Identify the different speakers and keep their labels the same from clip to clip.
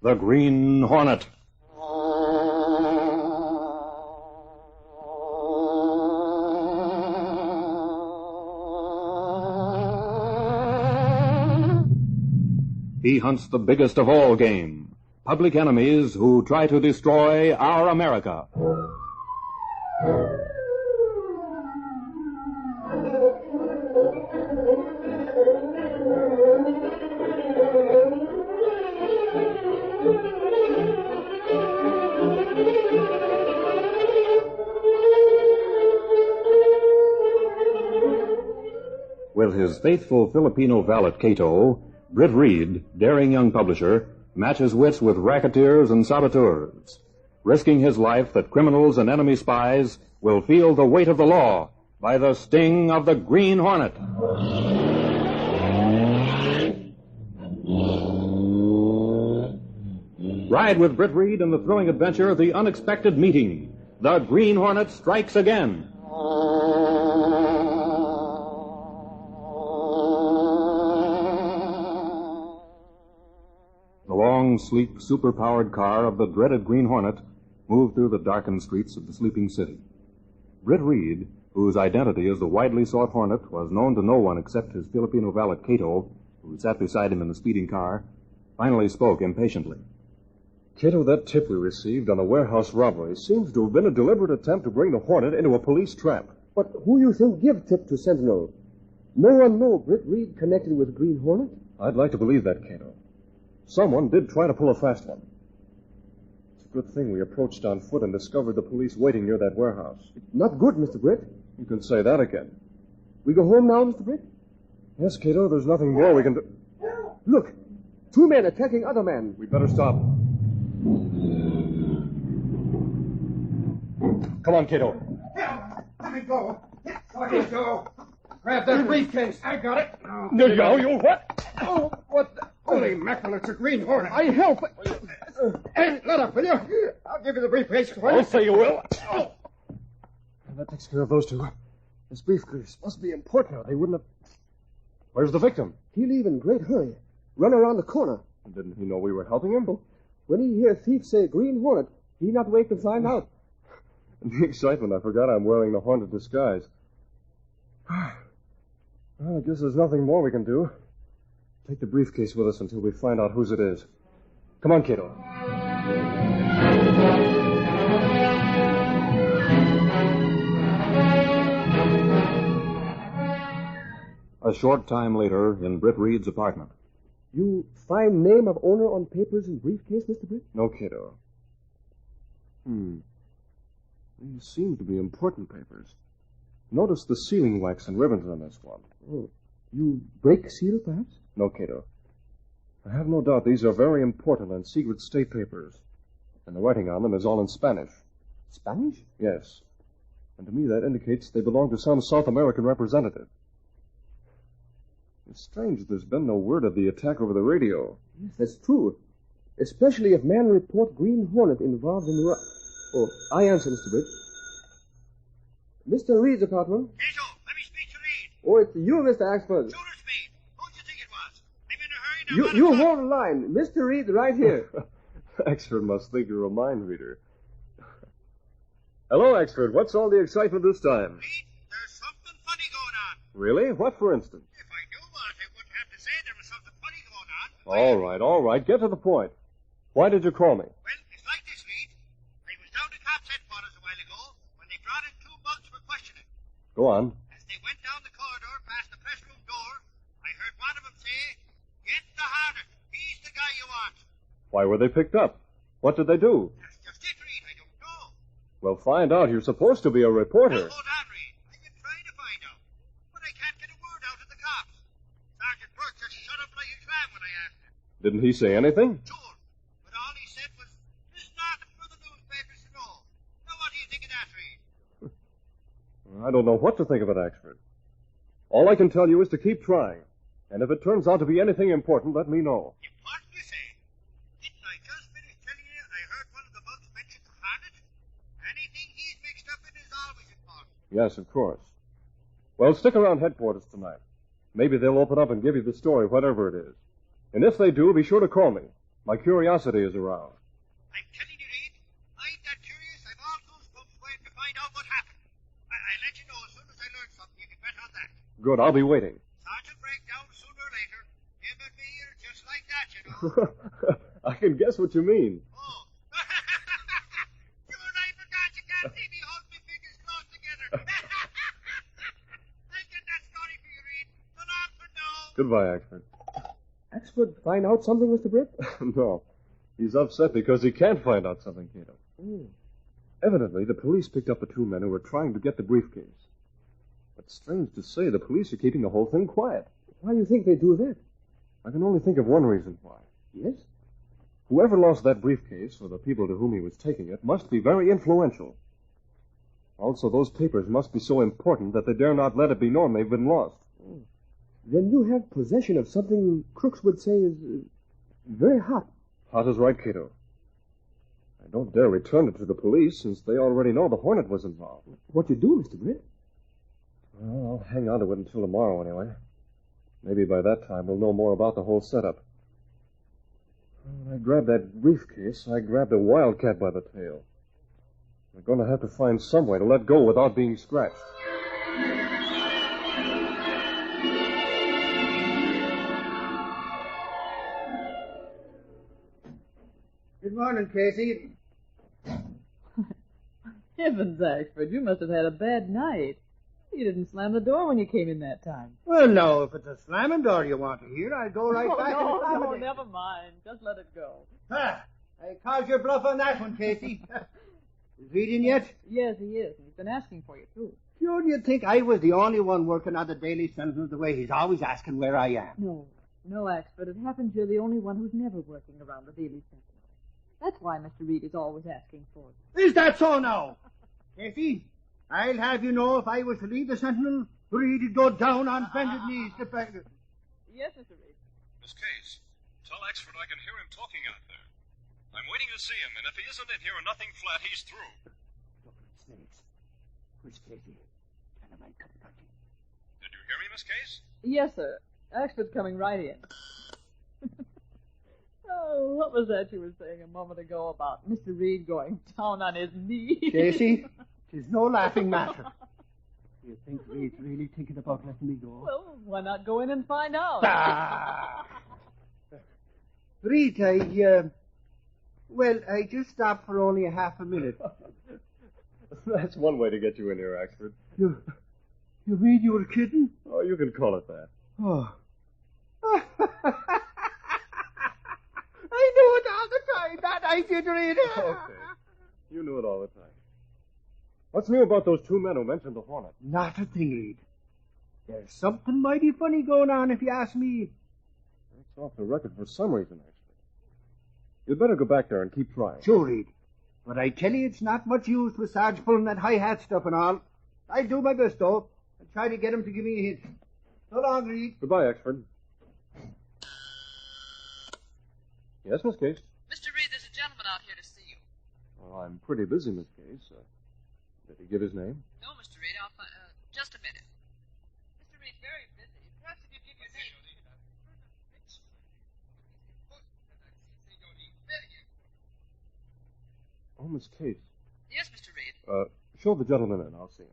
Speaker 1: the Green Hornet. He hunts the biggest of all game, public enemies who try to destroy our America. With his faithful Filipino valet, Kato, Britt Reid, daring young publisher, matches wits with racketeers and saboteurs, risking his life that criminals and enemy spies will feel the weight of the law by the sting of the Green Hornet. Ride with Britt Reid in the thrilling adventure of The Unexpected Meeting. The Green Hornet strikes again. The long, sleek, super-powered car of the dreaded Green Hornet moved through the darkened streets of the sleeping city. Britt Reid, whose identity as the widely sought Hornet was known to no one except his Filipino valet Kato, who sat beside him in the speeding car, finally spoke impatiently.
Speaker 2: Kato, that tip we received on a warehouse robbery seems to have been a deliberate attempt to bring the Hornet into a police trap.
Speaker 3: But who you think give tip to Sentinel? No one know Britt Reid connected with Green Hornet?
Speaker 2: I'd like to believe that, Kato. Someone did try to pull a fast one. It's a good thing we approached on foot and discovered the police waiting near that warehouse.
Speaker 3: Not good, Mr. Britt.
Speaker 2: You can say that again.
Speaker 3: We go home now, Mr. Britt?
Speaker 2: Yes, Kato, there's nothing more we can do.
Speaker 3: Look, two men attacking other men.
Speaker 2: We better stop. Come on, Kato.
Speaker 4: Let me go. Let me go. Grab that briefcase. I got it.
Speaker 2: No, you what?
Speaker 4: Oh, what the... Holy mackerel, it's a Green Hornet.
Speaker 3: I help.
Speaker 4: Hey, let up, will you? I'll give you the briefcase.
Speaker 2: I'll say you will. Oh. That takes care of those two. This briefcase must be important or they wouldn't have... Where's the victim?
Speaker 3: He leave in great hurry. Run around the corner.
Speaker 2: Didn't he know we were helping him?
Speaker 3: When he hear thief say Green Hornet, he not wait to find out.
Speaker 2: In the excitement, I forgot I'm wearing the haunted disguise. Well, I guess there's nothing more we can do. Take the briefcase with us until we find out whose it is. Come on, Kato.
Speaker 1: A short time later, in Britt Reid's apartment.
Speaker 3: You find name of owner on papers and briefcase, Mr. Britt?
Speaker 2: No, Kato. These seem to be important papers. Notice the sealing wax and ribbons on this one.
Speaker 3: Oh, you break seal, perhaps?
Speaker 2: No, Kato. I have no doubt these are very important and secret state papers. And the writing on them is all in Spanish.
Speaker 3: Spanish?
Speaker 2: Yes. And to me that indicates they belong to some South American representative. It's strange that there's been no word of the attack over the radio.
Speaker 3: Yes, that's true. Especially if man report Green Hornet involved in the... Oh, I answer, Mr. Britt. Mr. Reid's apartment.
Speaker 5: Kato, let me speak to Reid.
Speaker 3: Oh, it's you, Mr. Axford.
Speaker 5: Shooter speed. Who do you think it was? I'm in a hurry now.
Speaker 3: You hold the line. Mr. Reid right here.
Speaker 2: Axford must think you're a mind reader. Hello, Axford. What's all the excitement this time?
Speaker 5: Reid, there's something funny going on.
Speaker 2: Really? What, for instance?
Speaker 5: If I knew what, I wouldn't have to say there was something funny going on.
Speaker 2: All right. Get to the point. Why did you call me?
Speaker 5: Well, it's like this, Reid. I was down to Cops headquarters a while ago when they brought in two mugs for questioning.
Speaker 2: Go on.
Speaker 5: As they went down the corridor past the press room door, I heard one of them say, "Get the Hornet. He's the guy you want."
Speaker 2: Why were they picked up? What did they do?
Speaker 5: That's just it, Reid. I don't know.
Speaker 2: Well, find out. You're supposed to be a reporter.
Speaker 5: Now, hold on, Reid. I've been trying to find out, but I can't get a word out of the cops. Sergeant Burke just shut up like a clam when I asked him.
Speaker 2: Didn't he say anything?
Speaker 5: Sure. But all he said was, "There's nothing for the newspapers to know." Now, what do you think of that, Reid?
Speaker 2: I don't know what to think of it, Axford. All I can tell you is to keep trying. And if it turns out to be anything important, let me know.
Speaker 5: Important, you say? Didn't I just finish telling you I heard one of the mugs mention the Hornet? Anything he's mixed up in is always important.
Speaker 2: Yes, of course. Well, stick around headquarters tonight. Maybe they'll open up and give you the story, whatever it is. And if they do, be sure to call me. My curiosity is aroused.
Speaker 5: I'm telling you, Reid, I'm that curious I've all goosebumps waiting to find out what happened. I'll let you know as soon as I learn something. You can bet on that.
Speaker 2: Good, I'll be waiting.
Speaker 5: Sergeant break down sooner or later. Him and me are just like that, you know.
Speaker 2: I can guess what you mean.
Speaker 5: Oh. Sure, I forgot you can't see me hold my fingers close together. I'll get that story for you, Reid. So long for now.
Speaker 2: Goodbye, Axford.
Speaker 3: Axford find out something, Mr. Britt?
Speaker 2: No. He's upset because he can't find out something, Kato.
Speaker 3: Oh.
Speaker 2: Evidently, the police picked up the two men who were trying to get the briefcase. But strange to say, the police are keeping the whole thing quiet.
Speaker 3: Why do you think they do that?
Speaker 2: I can only think of one reason why.
Speaker 3: Yes?
Speaker 2: Whoever lost that briefcase, or the people to whom he was taking it, must be very influential. Also, those papers must be so important that they dare not let it be known they've been lost.
Speaker 3: Oh. Then you have possession of something crooks would say is very hot.
Speaker 2: Hot is right, Kato. I don't dare return it to the police, since they already know the Hornet was involved.
Speaker 3: What you do, Mr. Britt?
Speaker 2: Well, I'll hang on to it until tomorrow, anyway. Maybe by that time we'll know more about the whole setup. When I grabbed that briefcase, I grabbed a wildcat by the tail. We're going to have to find some way to let go without being scratched.
Speaker 5: Good morning, Casey.
Speaker 6: Heavens, Axford, you must have had a bad night. You didn't slam the door when you came in that time.
Speaker 5: Well, no, if it's a slamming door you want to hear, I'll go right back and
Speaker 6: No,
Speaker 5: accommodate.
Speaker 6: never mind. Just let it go.
Speaker 5: I called your bluff on that one, Casey. Is Reid in yet?
Speaker 6: Yes, he is. And he's been asking for you, too.
Speaker 5: Sure, do you think I was the only one working on the Daily Sentinel the way he's always asking where I am?
Speaker 6: No, Axford. It happens you're the only one who's never working around the Daily Sentinel. That's why Mr. Reid is always asking for you.
Speaker 5: Is that so now? Casey, I'll have you know if I was to leave the Sentinel, Reid'd go down on bended knees to beg.
Speaker 6: Yes, Mr. Reid.
Speaker 2: Miss Case, tell Axford I can hear him talking out there. I'm waiting to see him, and if he isn't in here and nothing flat, he's through.
Speaker 5: Double snakes. Where's Casey? Tell him I come knocking.
Speaker 2: Did you hear me, Miss Case?
Speaker 6: Yes, sir. Axford's coming right in. Oh, what was that you were saying a moment ago about Mr. Reid going down on his knees?
Speaker 5: Casey, 'tis no laughing matter. Do you think Reid's really thinking about letting me go?
Speaker 6: Well, why not go in and find out?
Speaker 5: Ah! Reid, I just stopped for only a half a minute.
Speaker 2: That's one way to get you in here, Axford.
Speaker 5: You mean you were kidding?
Speaker 2: Oh, you can call it that.
Speaker 5: Oh. I knew it all the time, that I did, Reid.
Speaker 2: Okay. You knew it all the time. What's new about those two men who mentioned the Hornet?
Speaker 5: Not a thing, Reid. There's something mighty funny going on, if you ask me.
Speaker 2: It's off the record for some reason, actually. You'd better go back there and keep trying.
Speaker 5: Sure, Reid. But I tell you, it's not much use with Sarge pulling that hi-hat stuff and all. I'll do my best, though, and try to get him to give me a hint. So long, Reid.
Speaker 2: Goodbye, Axford. Yes, Miss Case?
Speaker 6: Mr. Reid, there's a gentleman out here to see you.
Speaker 2: Well, I'm pretty busy, Miss Case. Did he give his name?
Speaker 6: No, Mr. Reid, I'll find... just a minute. Mr. Reid, very busy. Perhaps if you give your name...
Speaker 2: Oh, Miss Case.
Speaker 6: Yes, Mr. Reid.
Speaker 2: Show the gentleman in. I'll see him.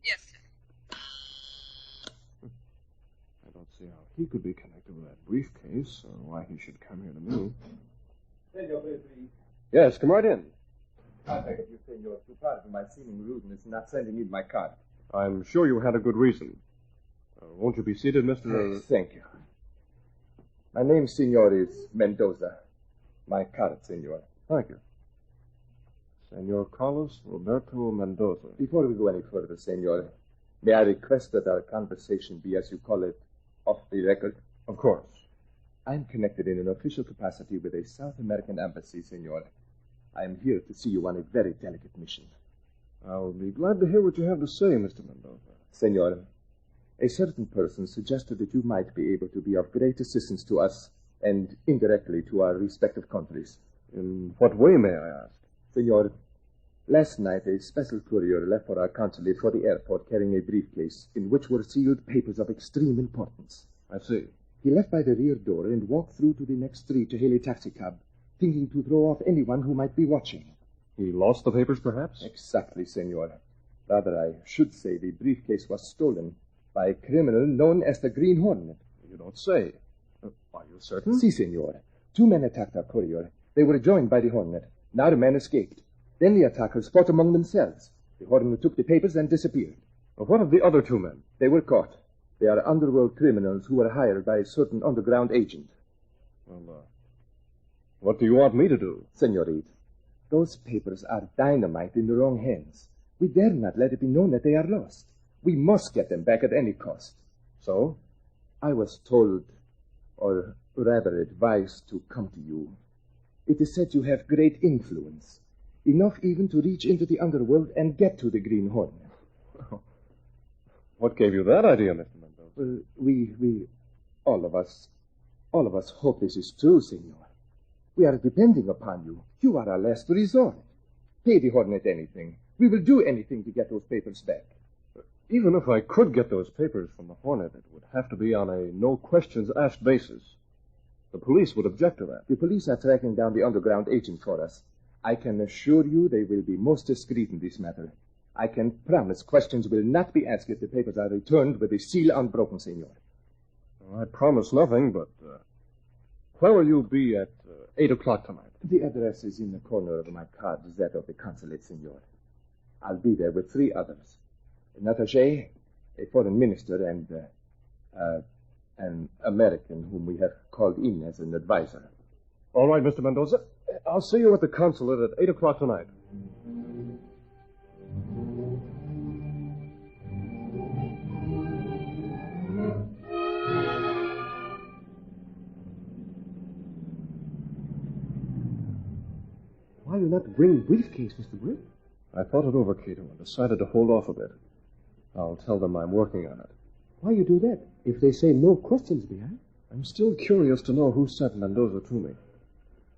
Speaker 6: Yes, sir.
Speaker 2: I don't see how he could be connected with that briefcase, or why he should come here to me.
Speaker 7: Senor, please.
Speaker 2: Yes, come right in.
Speaker 7: I beg of you, senor, to pardon my seeming rudeness in not sending you my card.
Speaker 2: I'm sure you had a good reason. Won't you be seated, Mr.
Speaker 7: Thank you. My name, senor, is Mendoza. My card, senor.
Speaker 2: Thank you. Senor Carlos Roberto Mendoza.
Speaker 7: Before we go any further, senor, may I request that our conversation be, as you call it, off the record?
Speaker 2: Of course.
Speaker 7: I'm connected in an official capacity with a South American embassy, senor. I am here to see you on a very delicate mission.
Speaker 2: I'll be glad to hear what you have to say, Mr. Mendoza.
Speaker 7: Senor, a certain person suggested that you might be able to be of great assistance to us and indirectly to our respective countries.
Speaker 2: In what way, may I ask?
Speaker 7: Senor, last night a special courier left for our consulate for the airport carrying a briefcase in which were sealed papers of extreme importance.
Speaker 2: I see.
Speaker 7: He left by the rear door and walked through to the next street to hail a taxicab. thinking to throw off anyone who might be watching.
Speaker 2: He lost the papers, perhaps?
Speaker 7: Exactly, senor. Rather, I should say the briefcase was stolen by a criminal known as the Green Hornet.
Speaker 2: You don't say. Are you certain?
Speaker 7: Si, senor. 2 men attacked our courier. They were joined by the Hornet. Now the man escaped. Then the attackers fought among themselves. The Hornet took the papers and disappeared.
Speaker 2: Well, what of the other 2 men?
Speaker 7: They were caught. They are underworld criminals who were hired by a certain underground agent.
Speaker 2: Well, what do you want me to do?
Speaker 7: Senor Reid, those papers are dynamite in the wrong hands. We dare not let it be known that they are lost. We must get them back at any cost.
Speaker 2: So?
Speaker 7: I was told, or rather advised, to come to you. It is said you have great influence, enough even to reach into the underworld and get to the Green Hornet.
Speaker 2: What gave you that idea, Mr. Mendoza?
Speaker 7: Well, we, all of us hope this is true, senor. We are depending upon you. You are our last resort. Pay the Hornet anything. We will do anything to get those papers back.
Speaker 2: Even if I could get those papers from the Hornet, it would have to be on a no-questions-asked basis. The police would object to that.
Speaker 7: The police are tracking down the underground agent for us. I can assure you they will be most discreet in this matter. I can promise questions will not be asked if the papers are returned with the seal unbroken, senor.
Speaker 2: Well, I promise nothing, but where will you be at 8 o'clock tonight?
Speaker 7: The address is in the corner of my card, that of the consulate, senor. I'll be there with 3 others. An attaché, a foreign minister, and an American whom we have called in as an advisor.
Speaker 2: All right, Mr. Mendoza. I'll see you at the consulate at 8 o'clock tonight.
Speaker 3: Why you not bring briefcase, Mr. Britt?
Speaker 2: I thought it over, Kato, and decided to hold off a bit. I'll tell them I'm working on it.
Speaker 3: Why you do that? If they say no questions be asked?
Speaker 2: I'm still curious to know who sent Mendoza to me.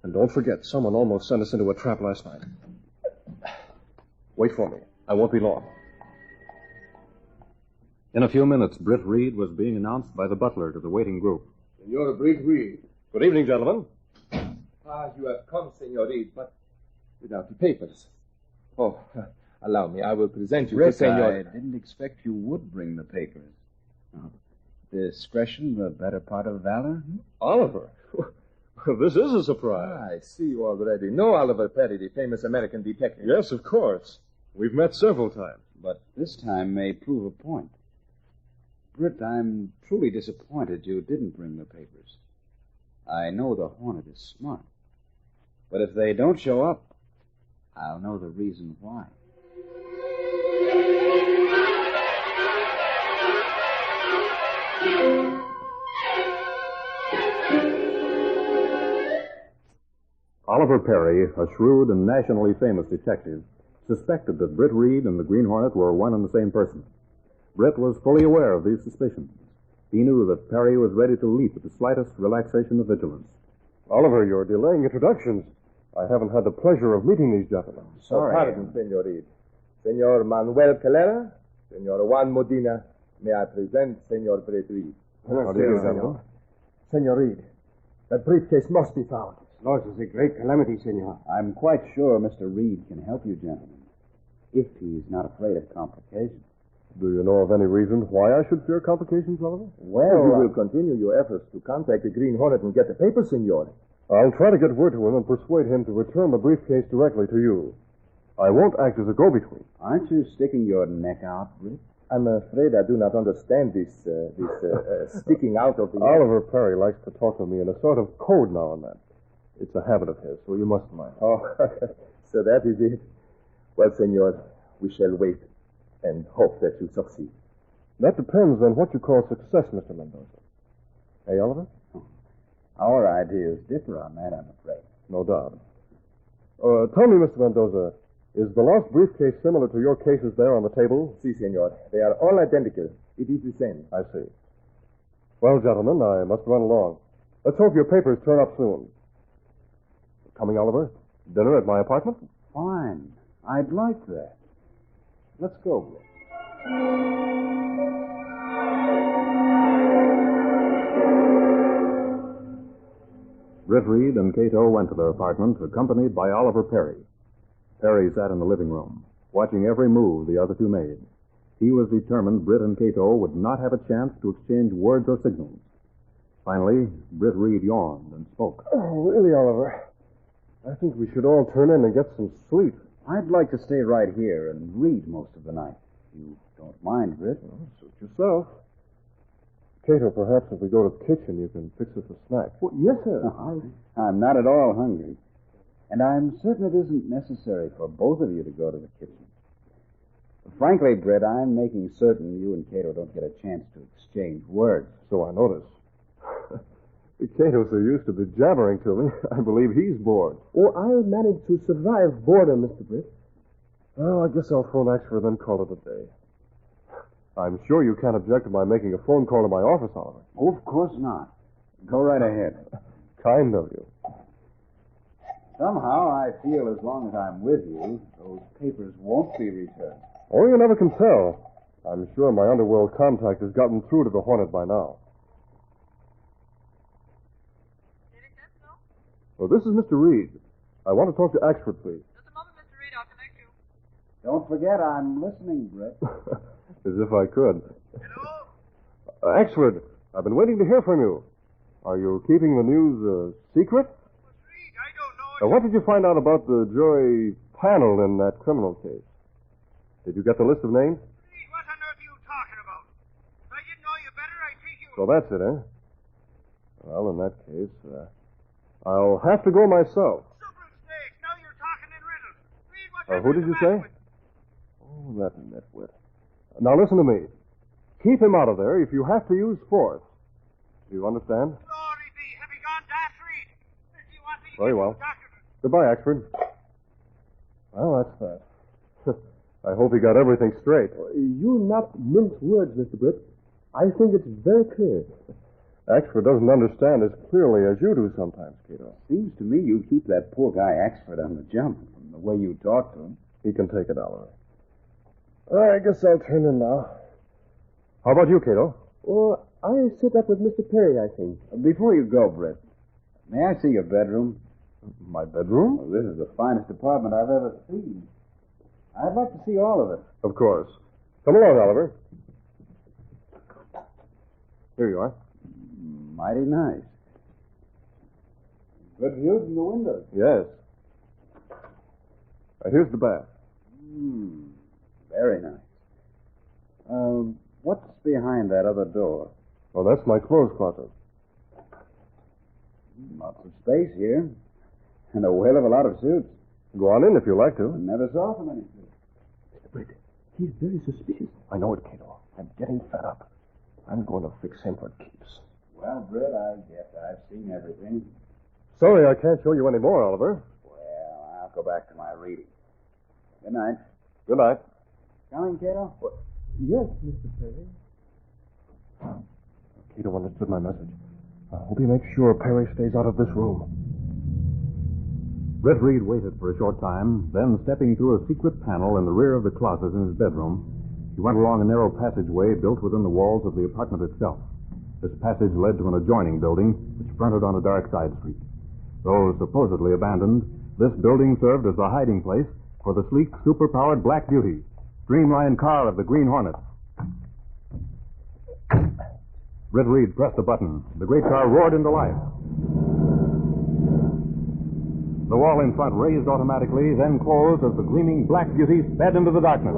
Speaker 2: And don't forget, someone almost sent us into a trap last night. Wait for me. I won't be long.
Speaker 1: In a few minutes, Britt Reid was being announced by the butler to the waiting group.
Speaker 7: Senor Britt Reid.
Speaker 2: Good evening, gentlemen.
Speaker 7: You have come, senor Reid, but without the papers. Oh, allow me. I will present you to senor...
Speaker 5: I didn't expect you would bring the papers. Oh, discretion, the better part of valor?
Speaker 2: Oliver? This is a surprise.
Speaker 7: I see you already know Oliver Perry, the famous American detective.
Speaker 2: Yes, of course. We've met several times.
Speaker 5: But this time may prove a point. Britt, I'm truly disappointed you didn't bring the papers. I know the Hornet is smart. But if they don't show up, I'll know the reason why.
Speaker 1: Oliver Perry, a shrewd and nationally famous detective, suspected that Britt Reid and the Green Hornet were one and the same person. Britt was fully aware of these suspicions. He knew that Perry was ready to leap at the slightest relaxation of vigilance.
Speaker 2: Oliver, you're delaying introductions. I haven't had the pleasure of meeting these gentlemen.
Speaker 7: Sorry. Pardon, senor Reid. Senor Manuel Calera, Senor Juan Modena, may I present Senor Britt Reid.
Speaker 2: How do you do, gentlemen?
Speaker 3: Senor Reid, that briefcase must be found. Lost is a great calamity, senor.
Speaker 5: I'm quite sure Mr. Reid can help you, gentlemen, if he's not afraid of complications.
Speaker 2: Do you know of any reason why I should fear complications, Oliver?
Speaker 7: Well, you will continue your efforts to contact the Green Hornet and get the papers, senor.
Speaker 2: I'll try to get word to him and persuade him to return the briefcase directly to you. I won't act as a go-between.
Speaker 5: Aren't you sticking your neck out, Britt?
Speaker 7: I'm afraid I do not understand this sticking out of the...
Speaker 2: Oliver Perry likes to talk to me in a sort of code now and then. It's a habit of his, so you mustn't mind.
Speaker 7: Oh, so that is it. Well, senor, we shall wait and hope that you succeed.
Speaker 2: That depends on what you call success, Mr. Mendoza. Hey, Oliver?
Speaker 5: Our ideas differ on that, I'm afraid.
Speaker 2: No doubt. Tell me, Mr. Mendoza, is the lost briefcase similar to your cases there on the table?
Speaker 7: Si, senor. They are all identical. It is the same.
Speaker 2: I see. Well, gentlemen, I must run along. Let's hope your papers turn up soon. Coming, Oliver? Dinner at my apartment?
Speaker 5: Fine. I'd like that. Let's go, Britt.
Speaker 1: Britt Reid and Kato went to their apartment, accompanied by Oliver Perry. Perry sat in the living room, watching every move the other two made. He was determined Britt and Kato would not have a chance to exchange words or signals. Finally, Britt Reid yawned and spoke.
Speaker 2: Oh, really, Oliver? I think we should all turn in and get some sleep.
Speaker 5: I'd like to stay right here and read most of the night. You don't mind, Britt?
Speaker 2: Well, suit yourself. Kato, perhaps if we go to the kitchen, you can fix us a snack.
Speaker 3: Well, yes, sir.
Speaker 5: I'm not at all hungry. And I'm certain it isn't necessary for both of you to go to the kitchen. Frankly, Britt, I'm making certain you and Kato don't get a chance to exchange words.
Speaker 2: So I notice. Kato's so used to the jabbering to me, I believe he's bored.
Speaker 3: Oh, I'll manage to survive boredom, Mr. Britt.
Speaker 2: Well, I guess I'll phone Axford and then call it a day. I'm sure you can't object to my making a phone call to my office, Oliver.
Speaker 5: Oh, of course not. Go right ahead.
Speaker 2: Kind of you.
Speaker 5: Somehow I feel as long as I'm with you, those papers won't be returned.
Speaker 2: Oh, you never can tell. I'm sure my Underworld contact has gotten through to the Hornet by now. Well, this is Mr. Reid. I want to talk to Axford, please.
Speaker 6: Just a moment, Mr. Reid. I'll connect you.
Speaker 5: Don't forget, I'm listening, Britt.
Speaker 2: As if I could.
Speaker 4: Hello?
Speaker 2: Axford, I've been waiting to hear from you. Are you keeping the news secret?
Speaker 4: Reid, I don't know.
Speaker 2: What did you find out about the jury panel in that criminal case? Did you get the list of names?
Speaker 4: Reid, what on earth are you talking about? If I didn't know you better, I'd think you...
Speaker 2: So that's it, eh? Well, in that case, I'll have to go myself.
Speaker 4: Super mistake. Now you're talking in riddles. Reid, what's
Speaker 2: Who did you say? Oh, that nitwit. Now listen to me. Keep him out of there if you have to use force. Do you understand?
Speaker 4: Glory be. Have you gone daft, Reid? If you want me to
Speaker 2: Very
Speaker 4: give
Speaker 2: well.
Speaker 4: you a doctor...
Speaker 2: Goodbye, Axford. Well, that's that. I hope he got everything straight.
Speaker 3: You not mince words, Mr. Britt. I think it's very clear.
Speaker 2: Axford doesn't understand as clearly as you do sometimes, Kato.
Speaker 5: Seems to me you keep that poor guy Axford on the jump from the way you talk to him.
Speaker 2: He can take it, Oliver. I guess I'll turn in now. How about you, Kato?
Speaker 3: Oh, I'll sit up with Mr. Perry, I think.
Speaker 5: Before you go, Britt, may I see your bedroom?
Speaker 2: My bedroom?
Speaker 5: Well, this is the finest apartment I've ever seen. I'd like to see all of it.
Speaker 2: Of course. Come along, Oliver. Here you are.
Speaker 5: Mighty nice. Good view from the windows.
Speaker 2: Yes. Here's the bath.
Speaker 5: Very nice. What's behind that other door?
Speaker 2: Oh, that's my clothes closet.
Speaker 5: Lots of space here. And a whale of a lot of suits.
Speaker 2: Go on in if you like to.
Speaker 5: I never saw so many suits.
Speaker 3: Mr. Britt, he's very suspicious.
Speaker 2: I know it, Kato. I'm getting fed up. I'm going to fix him for keeps.
Speaker 5: Well, Britt, I guess I've seen everything.
Speaker 2: Sorry I can't show you any more, Oliver.
Speaker 5: Well, I'll go back to my reading. Good night.
Speaker 2: Good night.
Speaker 5: Coming, Kato?
Speaker 3: Yes, Mr. Perry.
Speaker 2: Kato understood my message. I hope he makes sure Perry stays out of this room.
Speaker 1: Britt Reid waited for a short time, then stepping through a secret panel in the rear of the closet in his bedroom, he went along a narrow passageway built within the walls of the apartment itself. This passage led to an adjoining building which fronted on a dark side street. Though supposedly abandoned, this building served as a hiding place for the sleek, super-powered Black Beauty, streamlined car of the Green Hornet. Britt Reid pressed a button. The great car roared into life. The wall in front raised automatically, then closed as the gleaming Black Beauty sped into the darkness.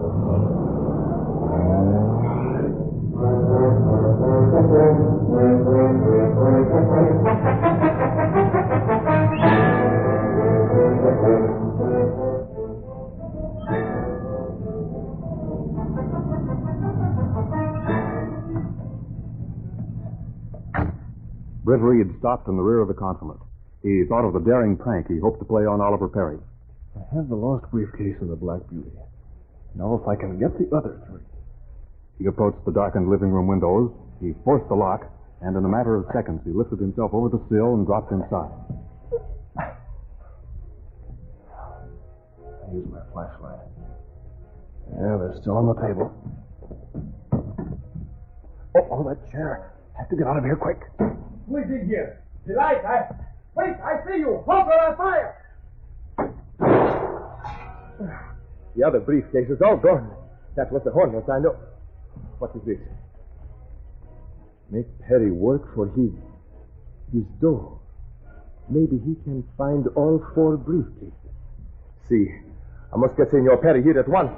Speaker 1: Britt Reid stopped in the rear of the consulate. He thought of the daring prank he hoped to play on Oliver Perry.
Speaker 2: I have the lost briefcase and the Black Beauty. Now, if I can get the other three.
Speaker 1: He approached the darkened living room windows. He forced the lock, and in a matter of seconds, he lifted himself over the sill and dropped inside.
Speaker 2: I use my flashlight. Yeah, they're still on the table. Oh, that chair. Have to get out of here quick.
Speaker 4: Who is in here? The light,
Speaker 3: Wait, I see you. Halt or I fire. The other briefcase is all gone. That was the Hornet, I know. What is this? Make Perry work for his door. Maybe he can find all 4 briefcases. See, I must get Senor Perry here at once.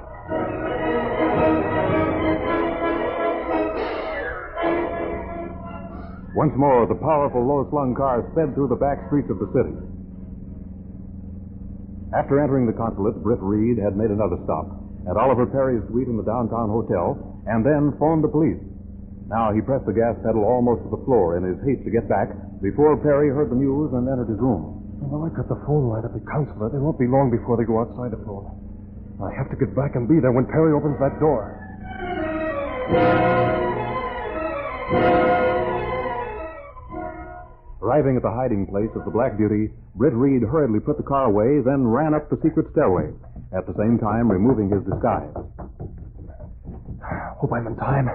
Speaker 1: Once more, the powerful, low-slung car sped through the back streets of the city. After entering the consulate, Britt Reid had made another stop at Oliver Perry's suite in the downtown hotel, and then phoned the police. Now he pressed the gas pedal almost to the floor in his haste to get back before Perry heard the news and entered his room.
Speaker 2: Well, I got the phone line at the consulate. It won't be long before they go outside the phone. I have to get back and be there when Perry opens that door.
Speaker 1: Arriving at the hiding place of the Black Beauty, Britt Reid hurriedly put the car away, then ran up the secret stairway, at the same time removing his disguise.
Speaker 2: Hope I'm in time.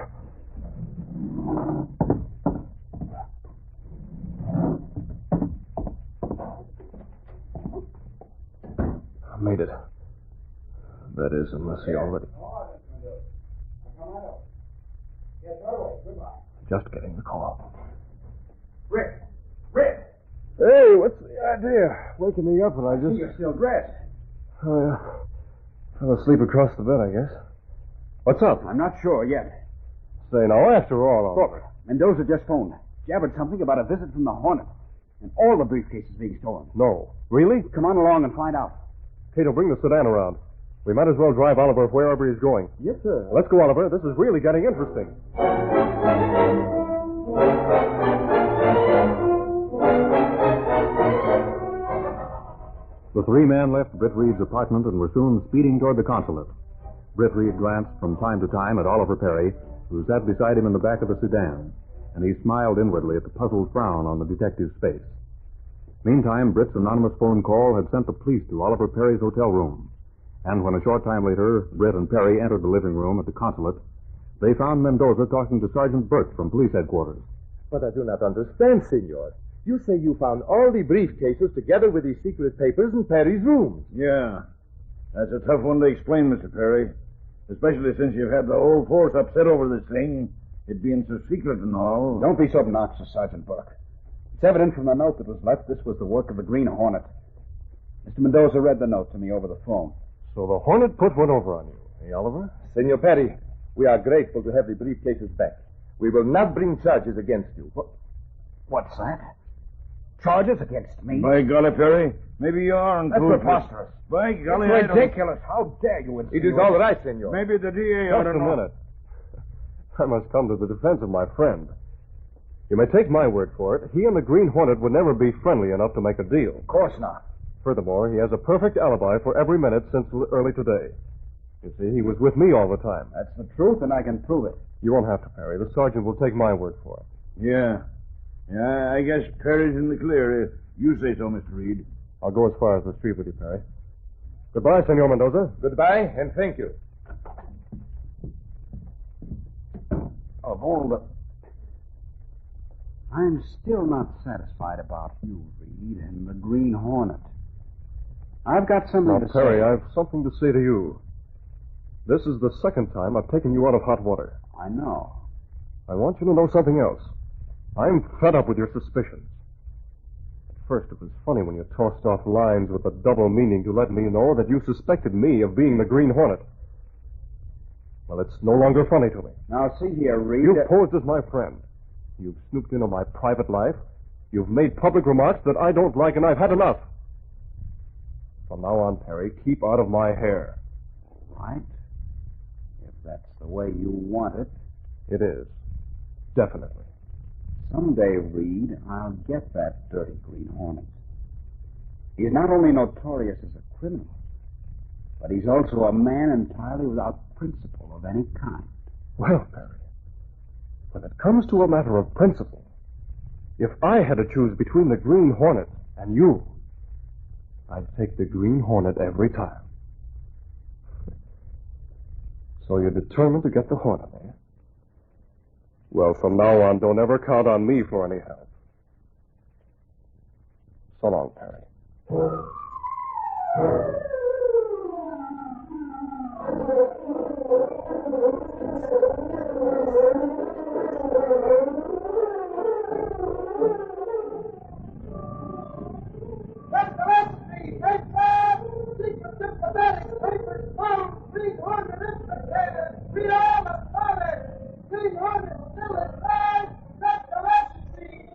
Speaker 2: I made it. That is, unless he already... Just getting the call.
Speaker 4: Rick! Rick!
Speaker 2: Hey, what's the idea? Waking me up and I just...
Speaker 4: You're still dressed.
Speaker 2: Oh, yeah. Fell asleep across the bed, I guess. What's up?
Speaker 5: I'm not sure yet.
Speaker 2: Say, now, after all...
Speaker 5: Robert, Mendoza just phoned. Jabbered something about a visit from the Hornet. And all the briefcases being stolen.
Speaker 2: No. Really?
Speaker 5: Come on along and find out.
Speaker 2: Kato, bring the sedan around. We might as well drive Oliver wherever he's going.
Speaker 3: Yes, sir.
Speaker 2: Let's go, Oliver. This is really getting interesting.
Speaker 1: The 3 men left Britt Reid's apartment and were soon speeding toward the consulate. Britt Reid glanced from time to time at Oliver Perry, who sat beside him in the back of the sedan, and he smiled inwardly at the puzzled frown on the detective's face. Meantime, Britt's anonymous phone call had sent the police to Oliver Perry's hotel room, and when a short time later Britt and Perry entered the living room at the consulate, they found Mendoza talking to Sergeant Burt from police headquarters.
Speaker 3: But I do not understand, Senor. You say you found all the briefcases together with the secret papers in Perry's room.
Speaker 8: Yeah. That's a tough one to explain, Mr. Perry. Especially since you've had the whole force upset over this thing. It being so secret and all.
Speaker 5: Don't be so obnoxious, Sergeant Burke. It's evident from the note that was left this was the work of the Green Hornet. Mr. Mendoza read the note to me over the phone.
Speaker 2: So the Hornet put one over on you, eh, Oliver?
Speaker 3: Senor Perry, we are grateful to have the briefcases back. We will not bring charges against you.
Speaker 5: What's that? Charges against me?
Speaker 8: By golly, Perry, maybe you aren't
Speaker 5: That's
Speaker 8: foolproof.
Speaker 5: preposterous.
Speaker 8: By golly,
Speaker 5: It's
Speaker 8: I don't...
Speaker 5: ridiculous. How dare you insinuate...
Speaker 3: It is all right, Senor.
Speaker 8: Maybe the DA ought
Speaker 2: Just
Speaker 8: to
Speaker 2: a
Speaker 8: know.
Speaker 2: minute. I must come to the defense of my friend. You may take my word for it. He and the Green Hornet would never be friendly enough to make a deal.
Speaker 5: Of course not.
Speaker 2: Furthermore, he has a perfect alibi for every minute since early today. You see, he was with me all the time.
Speaker 5: That's the truth, and I can prove it.
Speaker 2: You won't have to, Perry. The sergeant will take my word for it.
Speaker 8: Yeah. Yeah, I guess Perry's in the clear. You say so, Mr. Reid.
Speaker 2: I'll go as far as the street with you, Perry. Goodbye, Senor Mendoza.
Speaker 3: Goodbye, and thank you.
Speaker 5: Of all the... I'm still not satisfied about you, Reed, and the Green Hornet. I've got something
Speaker 2: Now,
Speaker 5: to
Speaker 2: Perry,
Speaker 5: say.
Speaker 2: I've something to say to you. This is the second time I've taken you out of hot water.
Speaker 5: I know.
Speaker 2: I want you to know something else. I'm fed up with your suspicions. At first, it was funny when you tossed off lines with a double meaning to let me know that you suspected me of being the Green Hornet. Well, it's no longer funny to me.
Speaker 5: Now, see here, Reed.
Speaker 2: You've posed as my friend. You've snooped into my private life. You've made public remarks that I don't like, and I've had enough. From now on, Perry, keep out of my hair.
Speaker 5: Right. If that's the way you want it.
Speaker 2: It is. Definitely.
Speaker 5: Someday, Reed, I'll get that dirty Green Hornet. He's not only notorious as a criminal, but he's also a man entirely without principle of any kind.
Speaker 2: Well, Perry, when it comes to a matter of principle, if I had to choose between the Green Hornet and you, I'd take the Green Hornet every time. So you're determined to get the Hornet, eh? Well, from now on, don't ever count on me for any help.
Speaker 3: So long, Perry.
Speaker 4: Green Hornet implicated. Read all about it. Green Hornet still alive. That's the legacy.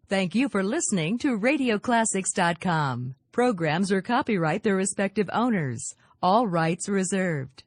Speaker 9: Thank you for listening to RadioClassics.com. Programs are copyright their respective owners. All rights reserved.